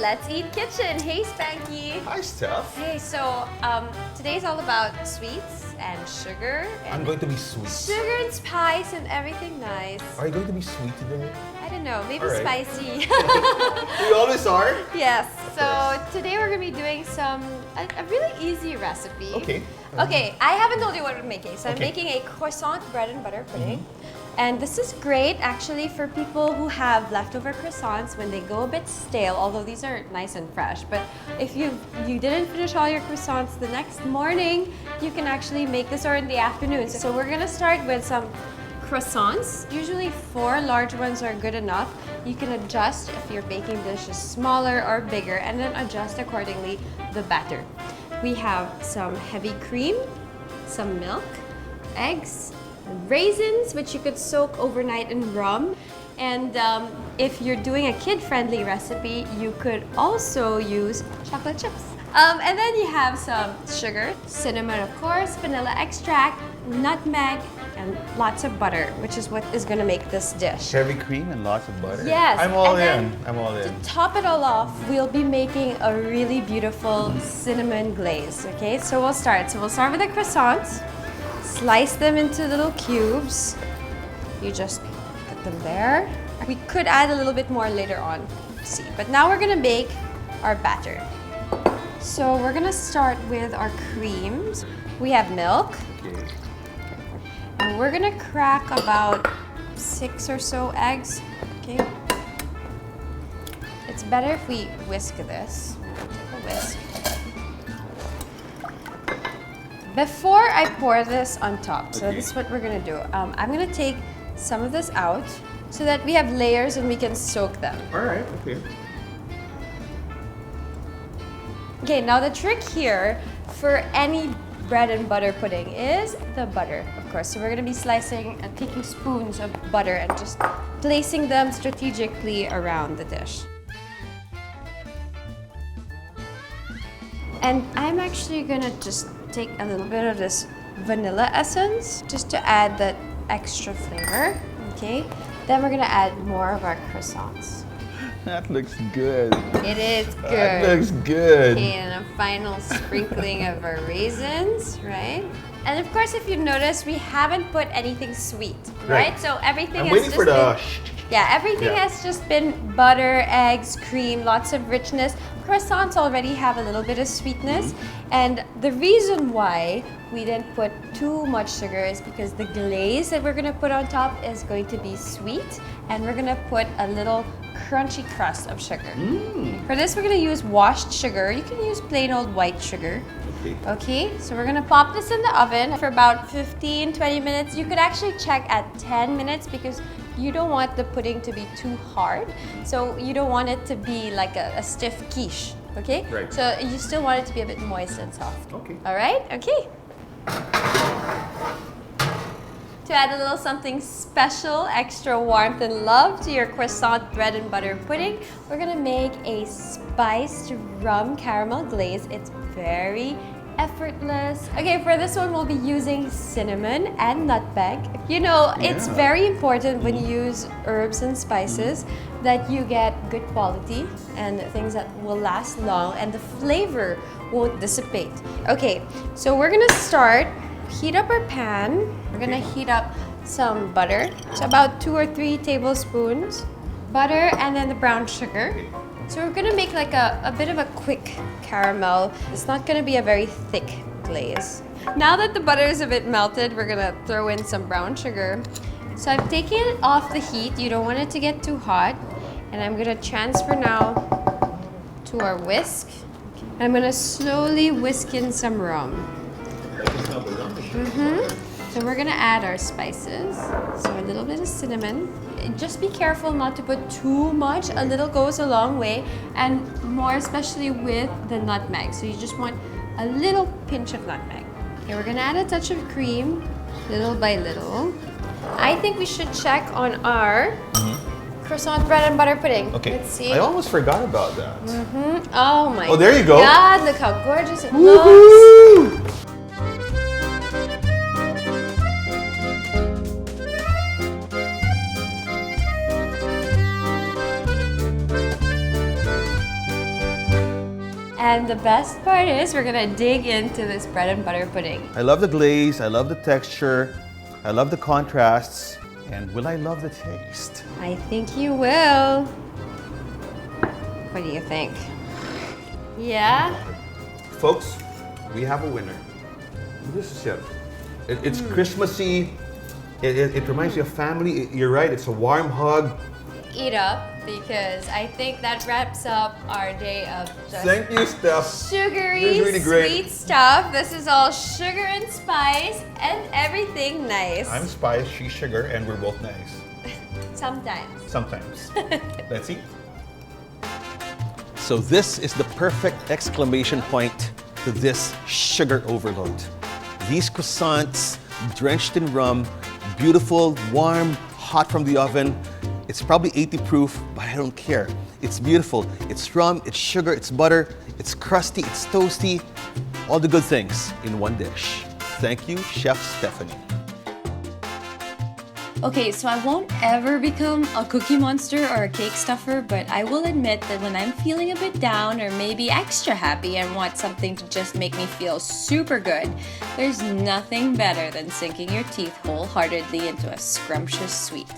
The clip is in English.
Let's Eat Kitchen. Hey, Spanky. Hi, Steph. Hey, so today's all about sweets and sugar. And I'm going to be sweet. Sugar and spice and everything nice. Are you going to be sweet today? I don't know, maybe All right. spicy. We always are. Yes, so today we're going to be doing a really easy recipe. Okay. Okay, I haven't told you what we're making. So I'm Okay. making a croissant bread and butter pudding. And this is great actually for people who have leftover croissants when they go a bit stale, although these are nice and fresh. But if you didn't finish all your croissants the next morning, you can actually make this or in the afternoon. So we're gonna start with some croissants. Usually 4 large ones are good enough. You can adjust if your baking dish is smaller or bigger and then adjust accordingly the batter. We have some heavy cream, some milk, eggs, raisins, which you could soak overnight in rum. And if you're doing a kid-friendly recipe, you could also use chocolate chips. And then you have some sugar, cinnamon of course, vanilla extract, nutmeg, and lots of butter, which is what is going to make this dish. Heavy cream and lots of butter. Yes. I'm all and in. then I'm all in. To top it all off, we'll be making a really beautiful cinnamon glaze. Okay, so we'll start. So we'll start with the croissants. Slice them into little cubes. You just put them there. We could add a little bit more later on, see. But now we're gonna make our batter. So we're gonna start with our creams. We have milk. Okay. And we're gonna crack about 6 or so eggs, okay? It's better if we whisk this. Take a whisk. Before I pour this on top, so this is what we're gonna do. I'm gonna take some of this out so that we have layers and we can soak them. All right. Okay. Okay, now the trick here for any bread and butter pudding is the butter, of course. So we're gonna be slicing and taking spoons of butter and just placing them strategically around the dish. And I'm actually gonna just take a little bit of this vanilla essence just to add that extra flavor, okay? Then we're gonna add more of our croissants. That looks good. It is good. That looks good. Okay, and a final sprinkling of our raisins, right? And of course, if you notice, we haven't put anything sweet, right? So everything I'm has waiting just for the. been, everything has just been butter, eggs, cream, lots of richness. Croissants already have a little bit of sweetness, and the reason why we didn't put too much sugar is because the glaze that we're gonna put on top is going to be sweet, and we're gonna put a little crunchy crust of sugar. For this, we're gonna use washed sugar. You can use plain old white sugar. Okay, so we're gonna pop this in the oven for about 15-20 minutes. You could actually check at 10 minutes because you don't want the pudding to be too hard. So you don't want it to be like a stiff quiche, okay? Right. So you still want it to be a bit moist and soft. Okay. All right, okay. To add a little something special, extra warmth and love to your croissant bread and butter pudding, we're gonna make a spiced rum caramel glaze. It's very effortless. Okay, for this one we'll be using cinnamon and nutmeg. You know, it's very important when you use herbs and spices that you get good quality and things that will last long and the flavor won't dissipate. Okay, so we're gonna start. Heat up our pan. We're gonna heat up some butter. So about 2 or 3 tablespoons. Butter and then the brown sugar. So we're gonna make like a bit of a quick caramel. It's not gonna be a very thick glaze. Now that the butter is a bit melted, we're gonna throw in some brown sugar. So I've taken it off the heat. You don't want it to get too hot. And I'm gonna transfer now to our whisk. I'm gonna slowly whisk in some rum. So we're gonna add our spices. So a little bit of cinnamon. Just be careful not to put too much. A little goes a long way, and more especially with the nutmeg. So you just want a little pinch of nutmeg. Okay, we're gonna add a touch of cream, little by little. I think we should check on our croissant bread and butter pudding. Okay. Let's see. I almost forgot about that. Oh my Oh, there you go. God, look how gorgeous it looks. Woohoo! And the best part is we're gonna dig into this bread and butter pudding. I love the glaze, I love the texture, I love the contrasts, and will I love the taste? I think you will. What do you think? Yeah? Folks, we have a winner. This is it. It's Christmassy. It reminds you of family. You're right, it's a warm hug. Eat up, because I think that wraps up our day of just Thank you, Steph. sugary, This is really great. sweet stuff. This is all sugar and spice and everything nice. I'm spice, she's sugar, and we're both nice. Sometimes. Sometimes. Let's eat. So this is the perfect exclamation point to this sugar overload. These croissants, drenched in rum, beautiful, warm, hot from the oven. It's probably 80 proof, but I don't care. It's beautiful. It's rum, it's sugar, it's butter, it's crusty, it's toasty. All the good things in one dish. Thank you, Chef Stephanie. Okay, so I won't ever become a cookie monster or a cake stuffer, but I will admit that when I'm feeling a bit down or maybe extra happy and want something to just make me feel super good, there's nothing better than sinking your teeth wholeheartedly into a scrumptious sweet.